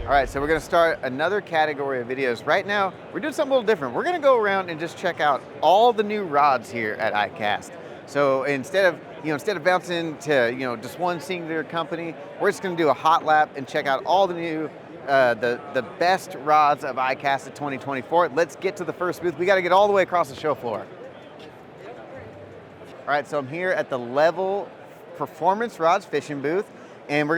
All right, so we're gonna start another category of videos. Right now, we're doing something a little different. We're gonna go around and just check out all the new rods here at ICAST. So instead of bouncing to just one singular company, we're just gonna do a hot lap and check out all the new, the best rods of ICAST of 2024. Let's get to the first booth. We got to get all the way across the show floor. All right, so I'm here at the Level Performance Rods fishing booth. And we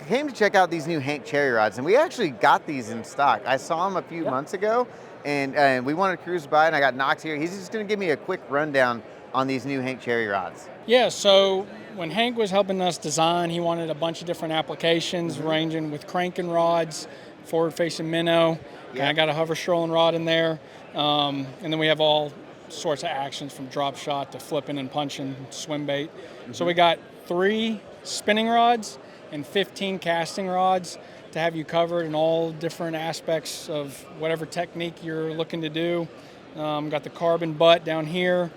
came to check out these new Hank Cherry rods, and we actually got these in stock. I saw them a few months ago, and we wanted to cruise by, and I got Knox here. He's just gonna give me a quick rundown on these new Hank Cherry rods. Yeah, so when Hank was helping us design, he wanted a bunch of different applications, ranging with cranking rods, forward-facing minnow, and I got a hover strolling rod in there, and then we have all sorts of actions from drop shot to flipping and punching, swim bait. So we got 3 spinning rods and 15 casting rods to have you covered in all different aspects of whatever technique you're looking to do. Got the carbon butt down here,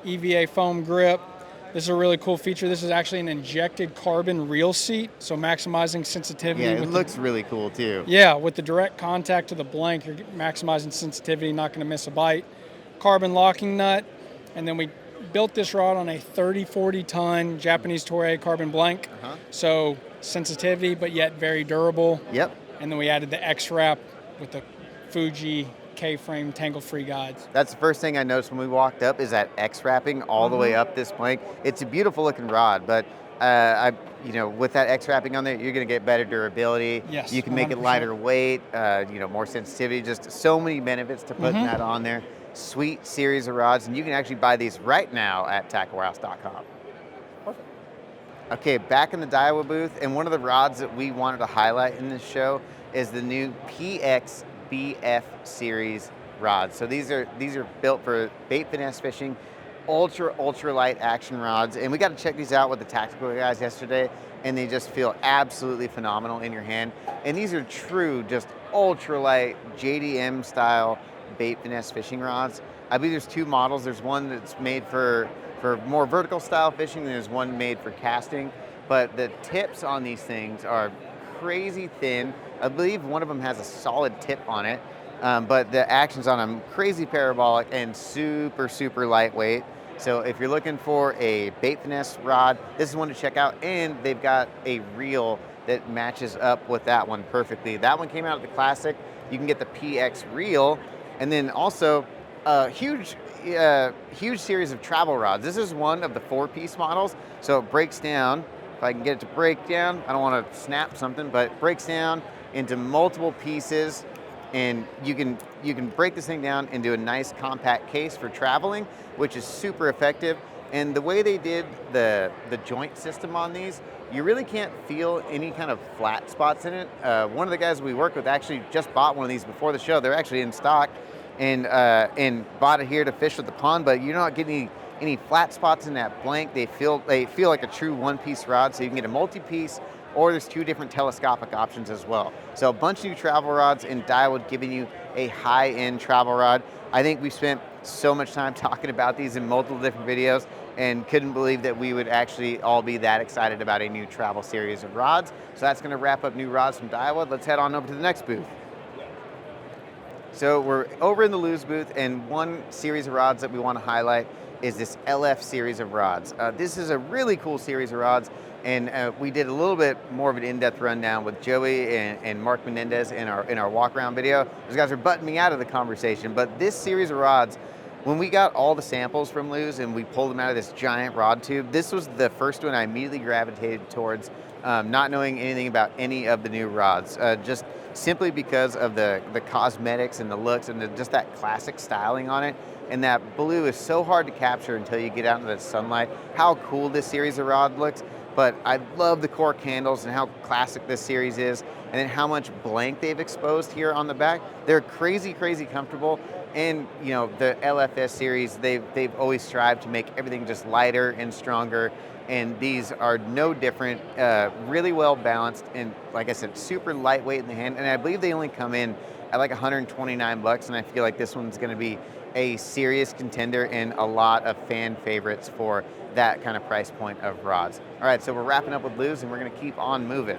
EVA foam grip. This is a really cool feature. This is actually an injected carbon reel seat, so maximizing sensitivity. Yeah, it looks really cool too. Yeah, with the direct contact to the blank, you're maximizing sensitivity, not going to miss a bite. Carbon locking nut, and then we built this rod on a 30-40 ton Japanese Toray carbon blank. So sensitivity, but yet very durable. Yep. And then we added the X-Wrap with the Fuji K-frame tangle-free guides. That's the first thing I noticed when we walked up is that X-wrapping all the way up this blank. It's a beautiful looking rod, but with that X-wrapping on there, you're going to get better durability. Yes, you can make it 100%. lighter weight, more sensitivity, just so many benefits to putting that on there. Sweet series of rods, and you can actually buy these right now at tacklewarehouse.com. Okay, back in the Daiwa booth, and one of the rods that we wanted to highlight in this show is the new PX BF series rods. So these are built for bait finesse fishing, ultra light action rods, and we got to check these out with the tactical guys yesterday, and they just feel absolutely phenomenal in your hand. And these are true, just ultra light JDM style bait finesse fishing rods. I believe there's 2 models. There's one that's made for more vertical style fishing, and there's one made for casting. But the tips on these things are crazy thin. I believe one of them has a solid tip on it, but the actions on them crazy parabolic and super lightweight. So if you're looking for a bait finesse rod, this is one to check out. And they've got a reel that matches up with that one perfectly. That one came out at the Classic. You can get the PX reel. And then also a huge series of travel rods. This is one of the 4-piece models, so it breaks down. If I can get it to break down, I don't want to snap something, but it breaks down into multiple pieces, and you can break this thing down into a nice compact case for traveling, which is super effective. And the way they did the joint system on these, you really can't feel any kind of flat spots in it. One of the guys we work with actually just bought one of these before the show. They're actually in stock, and bought it here to fish with the pond, but you're not getting any flat spots in that blank. They feel like a true 1-piece rod, so you can get a multi-piece, or there's 2 different telescopic options as well. So a bunch of new travel rods, and Daiwa giving you a high-end travel rod. I think we've spent so much time talking about these in multiple different videos, and couldn't believe that we would actually all be that excited about a new travel series of rods. So that's going to wrap up new rods from Daiwa. Let's head on over to the next booth. So we're over in the Lew's booth, and one series of rods that we want to highlight is this LF series of rods. This is a really cool series of rods, and we did a little bit more of an in-depth rundown with Joey and Mark Menendez in our walk-around video. Those guys are butting me out of the conversation, but this series of rods, when we got all the samples from Lew's and we pulled them out of this giant rod tube, this was the first one I immediately gravitated towards, not knowing anything about any of the new rods. Just simply because of the cosmetics and the looks and just that classic styling on it. And that blue is so hard to capture until you get out into the sunlight. How cool this series of rod looks. But I love the cork handles and how classic this series is, and then how much blank they've exposed here on the back. They're crazy comfortable. And the LFS series, they've always strived to make everything just lighter and stronger. And these are no different, really well balanced, and like I said, super lightweight in the hand. And I believe they only come in at like $129, and I feel like this one's gonna be a serious contender and a lot of fan favorites for that kind of price point of rods. All right, so we're wrapping up with Lew's, and we're gonna keep on moving.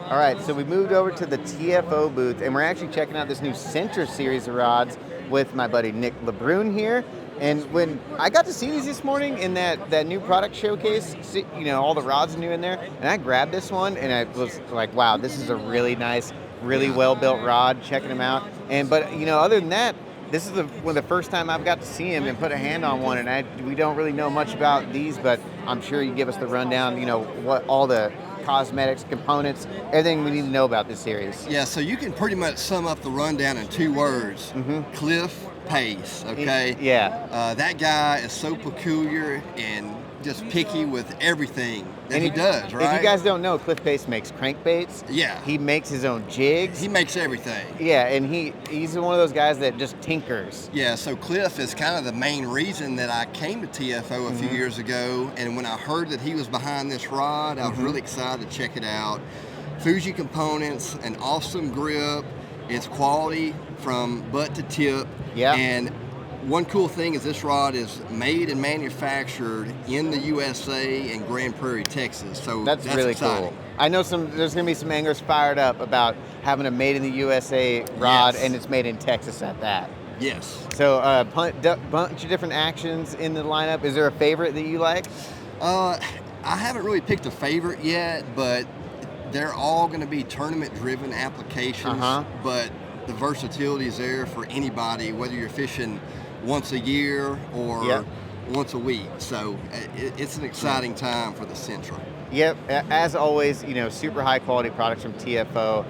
All right, so we moved over to the TFO booth, and we're actually checking out this new Centra series of rods with my buddy Nick LeBrun here. And when I got to see these this morning in that new product showcase, all the rods are new in there, and I grabbed this one, and I was like, wow, this is a really nice, really well-built rod, checking them out. But other than that, this is one of the first time I've got to see him and put a hand on one, and we don't really know much about these, but I'm sure you give us the rundown, what all the cosmetics, components, everything we need to know about this series. Yeah, so you can pretty much sum up the rundown in 2 words. Cliff Pace, okay? Yeah. That guy is so peculiar and just picky with everything that he does, right? If you guys don't know, Cliff Pace makes crankbaits. Yeah. He makes his own jigs. He makes everything. Yeah, and he's one of those guys that just tinkers. Yeah, so Cliff is kind of the main reason that I came to TFO a few years ago, and when I heard that he was behind this rod, I was really excited to check it out. Fuji components, an awesome grip, it's quality from butt to tip. Yeah. And one cool thing is this rod is made and manufactured in the USA in Grand Prairie, Texas. So that's really exciting. Cool. I know there's going to be some anglers fired up about having a made in the USA rod, and it's made in Texas at that. Yes. So bunch of different actions in the lineup. Is there a favorite that you like? I haven't really picked a favorite yet, but they're all going to be tournament-driven applications. But the versatility is there for anybody, whether you're fishing once a year or once a week. So it's an exciting time for the Centra. Yep, as always, super high quality products from TFO,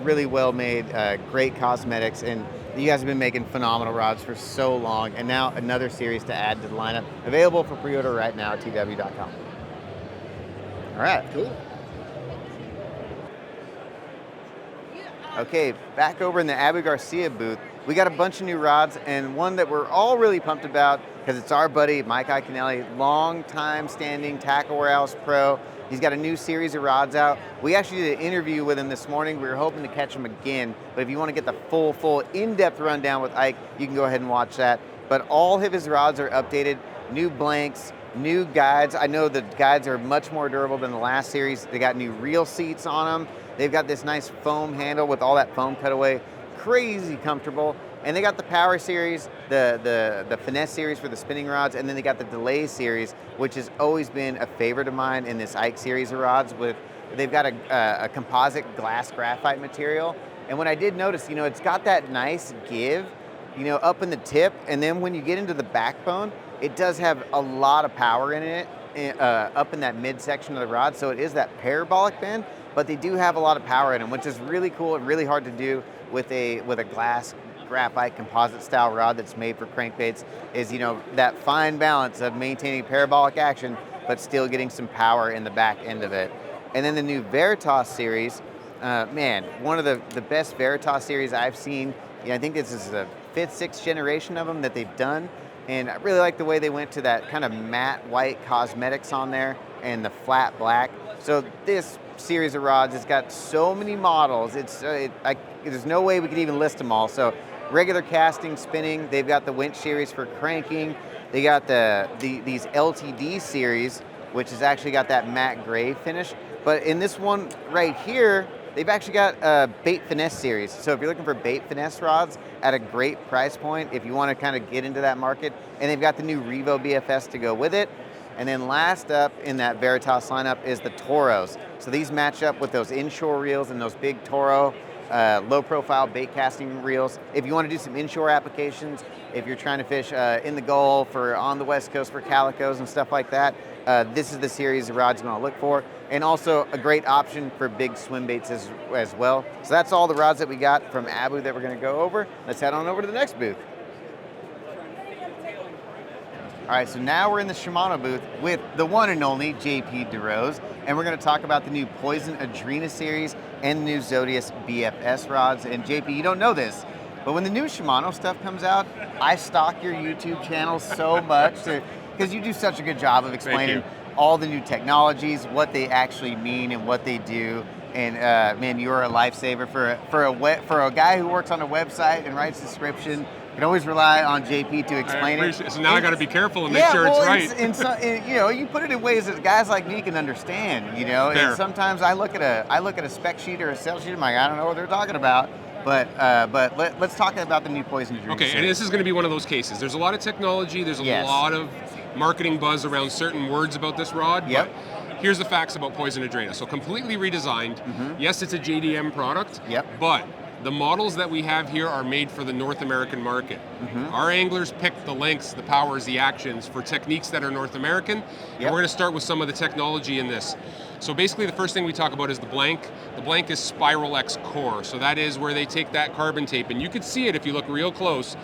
really well made, great cosmetics, and you guys have been making phenomenal rods for so long, and now another series to add to the lineup, available for pre-order right now at tw.com. All right. Cool. Okay, back over in the Abu Garcia booth, we got a bunch of new rods, and one that we're all really pumped about because it's our buddy Mike Iaconelli, long-time standing tackle warehouse pro. He's got a new series of rods out. We actually did an interview with him this morning. We were hoping to catch him again, but if you want to get the full in-depth rundown with Ike, you can go ahead and watch that. But all of his rods are updated, new blanks, new guides. I know the guides are much more durable than the last series. They got new reel seats on them. They've got this nice foam handle with all that foam cutaway, crazy comfortable. And they got the Power Series, the Finesse Series for the spinning rods, and then they got the Delay Series, which has always been a favorite of mine in this Ike series of rods. They've got a composite glass graphite material. And what I did notice, it's got that nice give, up in the tip, and then when you get into the backbone, it does have a lot of power in it, up in that midsection of the rod, so it is that parabolic bend, but they do have a lot of power in them, which is really cool and really hard to do with a glass graphite composite style rod that's made for crankbaits, is that fine balance of maintaining parabolic action but still getting some power in the back end of it. And then the new Veritas series, man, one of the best Veritas series I've seen. I think this is the 5th, 6th generation of them that they've done, and I really like the way they went to that kind of matte white cosmetics on there and the flat black. So this series of rods has got so many models. There's no way we could even list them all. So regular casting, spinning. They've got the winch series for cranking. They got these LTD series, which has actually got that matte gray finish. But in this one right here, they've actually got a bait finesse series. So if you're looking for bait finesse rods at a great price point, if you want to kind of get into that market, and they've got the new Revo BFS to go with it. And then last up in that Veritas lineup is the Toros. So these match up with those inshore reels and those big Toro low profile bait casting reels. If you want to do some inshore applications, if you're trying to fish in the Gulf or on the West Coast for calicos and stuff like that, this is the series of rods you want to look for. And also a great option for big swim baits as well. So that's all the rods that we got from Abu that we're going to go over. Let's head on over to the next booth. All right, so now we're in the Shimano booth with the one and only JP DeRose, and we're going to talk about the new Poison Adrena series and the new Zodius BFS rods. And JP, you don't know this, but when the new Shimano stuff comes out, I stalk your YouTube channel so much because you do such a good job of explaining all the new technologies, what they actually mean and what they do. And man, you're a lifesaver for a guy who works on a website and writes description. can always rely on JP to explain it. So now I got to be careful and make sure it's right. You know, you put it in ways that guys like me can understand. You know, Fair. and sometimes I look at a spec sheet or a sell sheet, I'm like, I don't know what they're talking about. But let's talk about the new Poison Adrena. Okay, and this is going to be one of those cases. There's a lot of technology. There's a lot of marketing buzz around certain words about this rod. Yep. But here's the facts about Poison Adrena. So completely redesigned. Yes, it's a JDM product. Yep. But the models that we have here are made for the North American market. Our anglers pick the lengths, the powers, the actions for techniques that are North American. And we're going to start with some of the technology in this. So basically the first thing we talk about is the blank. The blank is Spiral X Core. So that is where they take that carbon tape, and you can see it if you look real close.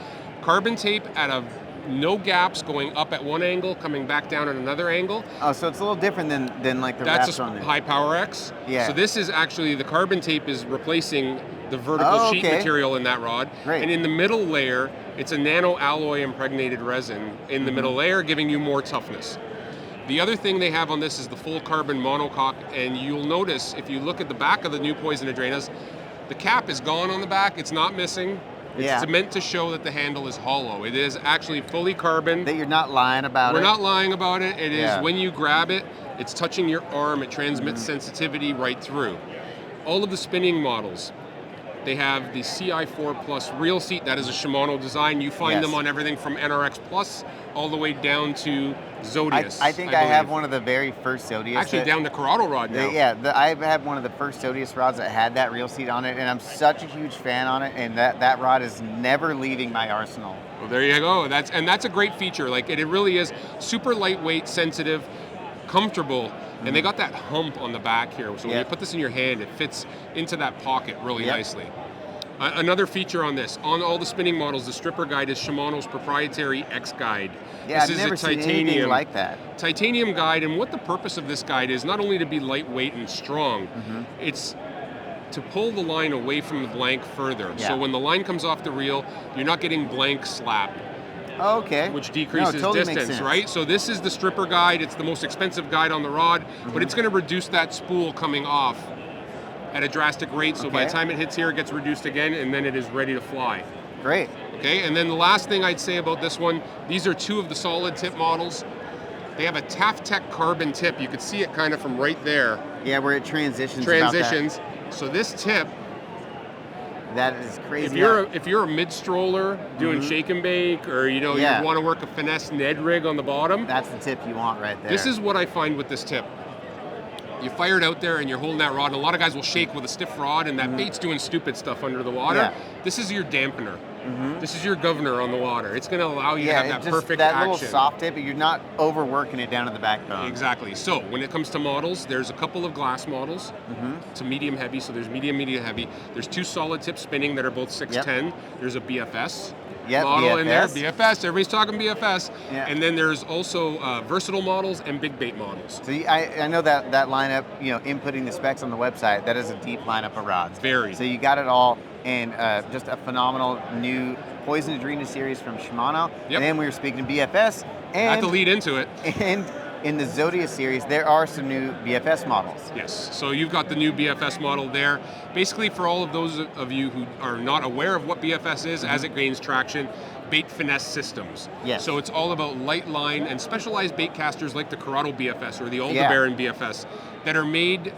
Carbon tape at no gaps, going up at one angle, coming back down at another angle. Oh, so it's a little different than like the That's wraps on a there. high power X. Yeah. So this is actually, the carbon tape is replacing the vertical sheet material in that rod. Great. And in the middle layer, it's a nano alloy impregnated resin in the middle layer, giving you more toughness. The other thing they have on this is the full carbon monocoque, and you'll notice if you look at the back of the new Poison Adrenas, the cap is gone on the back, it's not missing. It's meant to show that the handle is hollow. It is actually fully carbon. That you're not lying about We're not lying about it. It is when you grab it, it's touching your arm, it transmits sensitivity right through. All of the spinning models, they have the CI4 Plus reel seat. That is a Shimano design. You find them on everything from NRX Plus all the way down to Zodius. I think I have one of the very first Zodius. Actually, down to Corrado rod now. I had one of the first Zodius rods that had that reel seat on it, and I'm such a huge fan on it, and that rod is never leaving my arsenal. Well, there you go. That's a great feature. Like it really is super lightweight, sensitive, comfortable, and they got that hump on the back here. So when you put this in your hand, it fits into that pocket really nicely. Another feature on this, on all the spinning models, the stripper guide is Shimano's proprietary X guide. Yeah, this I've never seen anything like that. Titanium guide, and what the purpose of this guide is not only to be lightweight and strong, it's to pull the line away from the blank further. So when the line comes off the reel, you're not getting blank slap. Okay. Which decreases totally distance, right? So this is the stripper guide. It's the most expensive guide on the rod, but it's going to reduce that spool coming off at a drastic rate. So by the time it hits here, it gets reduced again, and then it is ready to fly. Great. Okay, and then the last thing I'd say about this one, these are two of the solid tip models. They have a Taftec carbon tip. You can see it kind of from right there. Yeah, where it transitions. So this tip, that is crazy. If you're a mid stroller doing shake and bake, or you want to work a finesse Ned rig on the bottom, that's the tip you want right there. This is what I find with this tip. You fire it out there and you're holding that rod, and a lot of guys will shake with a stiff rod, and that bait's doing stupid stuff under the water. This is your dampener. This is your governor on the water. It's going to allow you to have that perfect action. That little soft tip, but you're not overworking it down to the backbone. Exactly. So when it comes to models, there's a couple of glass models to medium heavy. So there's medium heavy. There's two solid tip spinning that are both 610. There's a BFS model in there. BFS. Everybody's talking BFS. And then there's also versatile models and big bait models. So I know that lineup, inputting the specs on the website, that is a deep lineup of rods. Very. So you got it all, and just a phenomenal new Poison Adrena series from Shimano. And then we were speaking of BFS. And I had to lead into it. And in the Zodius series, there are some new BFS models. Yes, so you've got the new BFS model there. Basically, for all of those of you who are not aware of what BFS is, as it gains traction, bait finesse systems. Yes. So it's all about light line and specialized bait casters like the Corrado BFS or the Aldebaran BFS that are made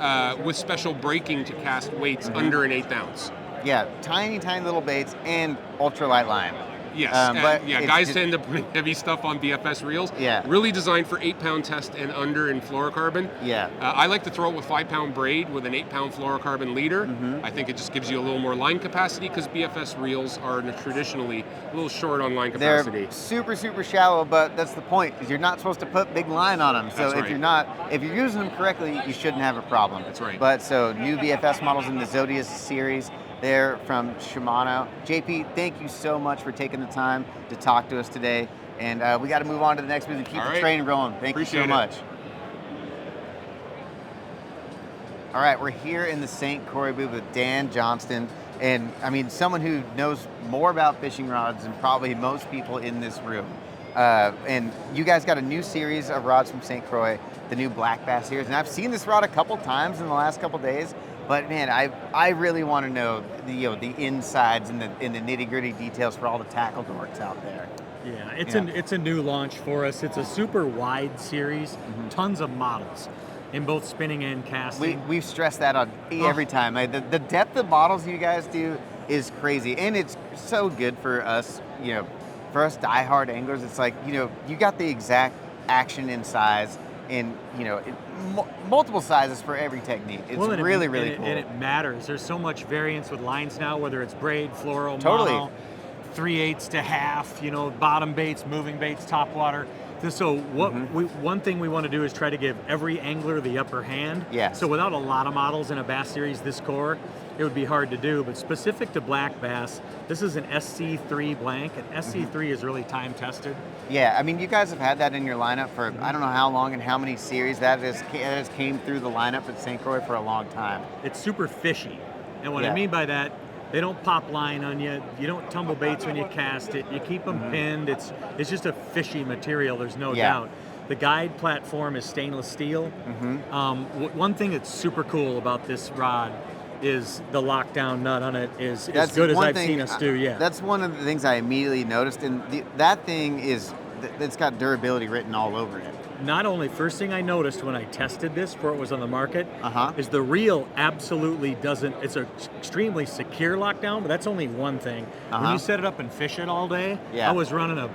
with special braking to cast weights under an 1/8 ounce. Yeah, tiny little baits and ultralight line. Yes, but guys tend to put heavy stuff on BFS reels. Yeah. Really designed for 8-pound test and under in fluorocarbon. Yeah. I like to throw it with 5-pound braid with an 8-pound fluorocarbon leader. I think it just gives you a little more line capacity because BFS reels are traditionally a little short on line capacity. They're super shallow, but that's the point, is you're not supposed to put big line on them. So if you're using them correctly, you shouldn't have a problem. That's right. But so new BFS models in the Zodius series. They're from Shimano. JP, thank you so much for taking the time to talk to us today. And we got to move on to the next booth and keep the train rolling. Thank you so much. All right, we're here in the St. Croix booth with Dan Johnston. And I mean, someone who knows more about fishing rods than probably most people in this room. And you guys got a new series of rods from St. Croix, the new Black Bass series. And I've seen this rod a couple times in the last couple days. But man, I really want to know the insides and the nitty gritty details for all the tackle dorks out there. Yeah, it's a new launch for us. It's a super wide series, tons of models in both spinning and casting. We've stressed that on every time. Like the depth of models you guys do is crazy, and it's so good for us. For us diehard anglers, it's like you got the exact action and size, and multiple sizes for every technique. It's really cool. And it matters. There's so much variance with lines now, whether it's braid, floral, totally. mono, 3/8 to half, bottom baits, moving baits, top water. So one thing we want to do is try to give every angler the upper hand. Yes. So without a lot of models in a bass series this core, it would be hard to do. But specific to black bass, this is an SC3 blank, and SC3 is really time tested. Yeah, I mean, you guys have had that in your lineup for I don't know how long and how many series that has came through the lineup at St. Croix for a long time. It's super fishy, and what I mean by that, they don't pop line on you. You don't tumble baits when you cast it. You keep them pinned. It's just a fishy material. There's no doubt. The guide platform is stainless steel. One thing that's super cool about this rod is the lockdown nut on it is as good as I've seen us do. Yeah, that's one of the things I immediately noticed, and that thing it's got durability written all over it. Not only, first thing I noticed when I tested this before it was on the market, is the reel absolutely doesn't, it's an extremely secure lockdown, but that's only one thing. When you set it up and fish it all day, I was running a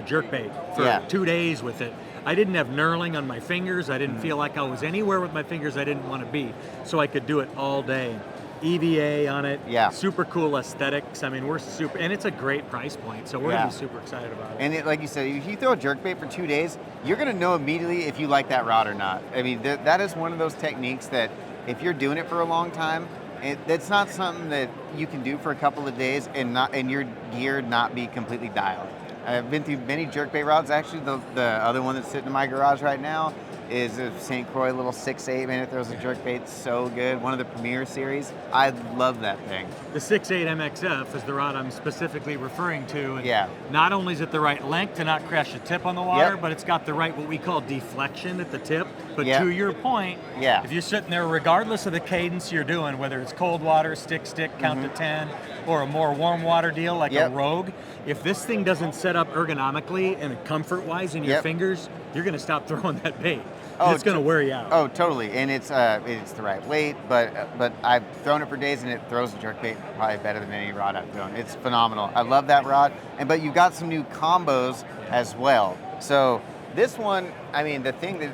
jerkbait for 2 days with it. I didn't have knurling on my fingers. I didn't feel like I was anywhere with my fingers I didn't want to be. So I could do it all day. EVA on it, super cool aesthetics. I mean, we're super, and it's a great price point, so we're gonna be super excited about it. And like you said, if you throw a jerkbait for 2 days, you're gonna know immediately if you like that rod or not. I mean, that is one of those techniques that if you're doing it for a long time, it's not something that you can do for a couple of days and your gear not be completely dialed. I've been through many jerkbait rods. Actually, the other one that's sitting in my garage right now is a St. Croix little 6/8, man. It throws a jerkbait so good. One of the Premier series. I love that thing. The 6/8 MXF is the rod I'm specifically referring to. And not only is it the right length to not crash the tip on the water, but it's got the right, what we call deflection at the tip. But to your point, if you're sitting there, regardless of the cadence you're doing, whether it's cold water, stick, count to 10, or a more warm water deal like a Rogue, if this thing doesn't set up ergonomically and comfort-wise in your fingers, you're going to stop throwing that bait. It's going to wear you out. Oh, totally. And it's the right weight, but I've thrown it for days and it throws the jerkbait probably better than any rod I've thrown. It's phenomenal. I love that rod. But you've got some new combos as well. So this one, I mean, the thing that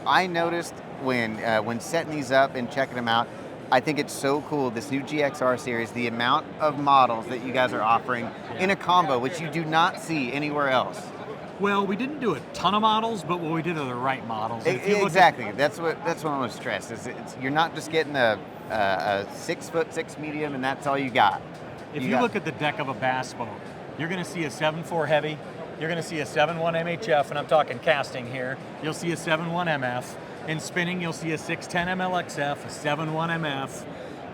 I noticed when setting these up and checking them out, I think it's so cool, this new GXR series, the amount of models that you guys are offering in a combo, which you do not see anywhere else. Well, we didn't do a ton of models, but what we did are the right models. Exactly. That's what I want to stress. You're not just getting a 6'6" medium and that's all you got. If you look at the deck of a bass boat, you're going to see a 7.4 heavy. You're going to see a 7.1 MHF, and I'm talking casting here. You'll see a 7.1 MF. In spinning, you'll see a 6.10 MLXF, a 7.1 MF.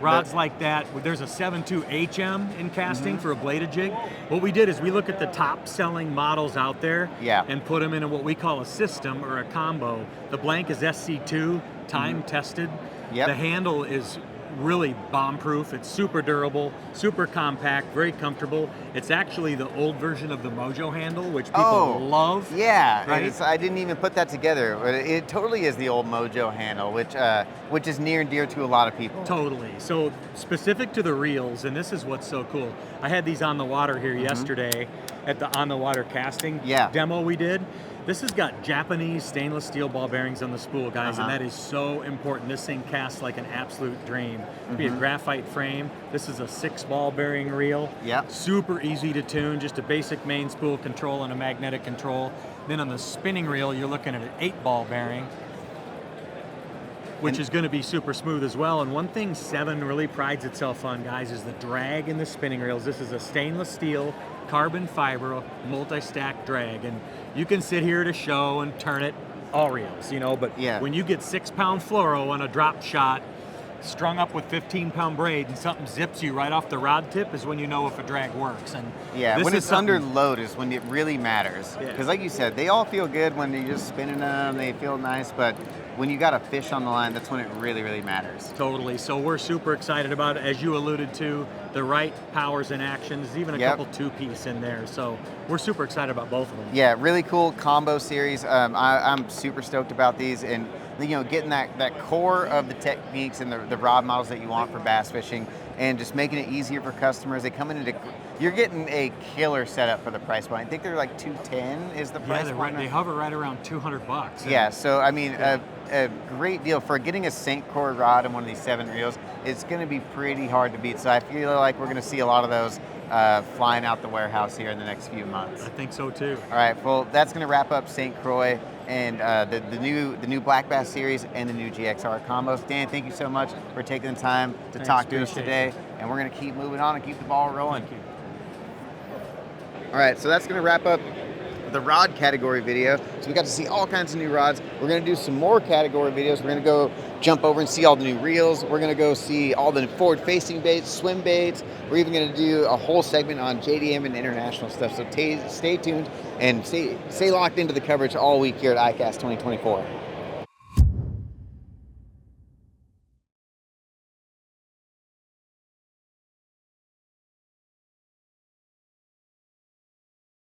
Rods like that. There's a 7.2 HM in casting for a bladed jig. What we did is we look at the top selling models out there and put them in what we call a system or a combo. The blank is SC2, time tested. The handle is really bomb-proof. It's super durable, super compact, very comfortable. It's actually the old version of the Mojo handle, which people love. Yeah, right? I didn't even put that together. It totally is the old Mojo handle, which is near and dear to a lot of people. Totally. So specific to the reels, and this is what's so cool. I had these on the water here yesterday at the on the water casting demo we did. This has got Japanese stainless steel ball bearings on the spool, guys, and that is so important. This thing casts like an absolute dream. It'd be a graphite frame. This is a 6 ball bearing reel. Super easy to tune, just a basic main spool control and a magnetic control. Then on the spinning reel, you're looking at an 8 ball bearing, which is going to be super smooth as well. And one thing Seven really prides itself on, guys, is the drag in the spinning reels. This is a stainless steel carbon fiber multi-stack drag, and you can sit here at a show and turn it all reels, but when you get 6-pound fluoro on a drop shot strung up with 15-pound braid and something zips you right off the rod tip is when you know if a drag works. And when it's under load is when it really matters, because like you said, they all feel good when you're just spinning them, they feel nice, but when you got a fish on the line, that's when it really, really matters. Totally. So we're super excited about it. As you alluded to, the right powers and actions, even a couple two-piece in there. So we're super excited about both of them. Yeah, really cool combo series. I'm super stoked about these, and getting that core of the techniques and the rod models that you want for bass fishing, and just making it easier for customers. They come into, you're getting a killer setup for the price point. I think they're like $210 is the price point. Right, they hover right around $200. Yeah, so I mean, a great deal for getting a St. Croix rod and one of these 7 reels. It's going to be pretty hard to beat. So I feel like we're going to see a lot of those flying out the warehouse here in the next few months. I think so too. All right, well, that's going to wrap up St. Croix and the new Black Bass series and the new GXR combos. Dan, thank you so much for taking the time to talk to us today. And we're going to keep moving on and keep the ball rolling. Thank you. All right, so that's going to wrap up the rod category video. So we got to see all kinds of new rods. We're going to do some more category videos. We're going to go jump over and see all the new reels. We're going to go see all the forward-facing baits, swim baits. We're even going to do a whole segment on JDM and international stuff. So stay tuned and stay locked into the coverage all week here at ICAST 2024.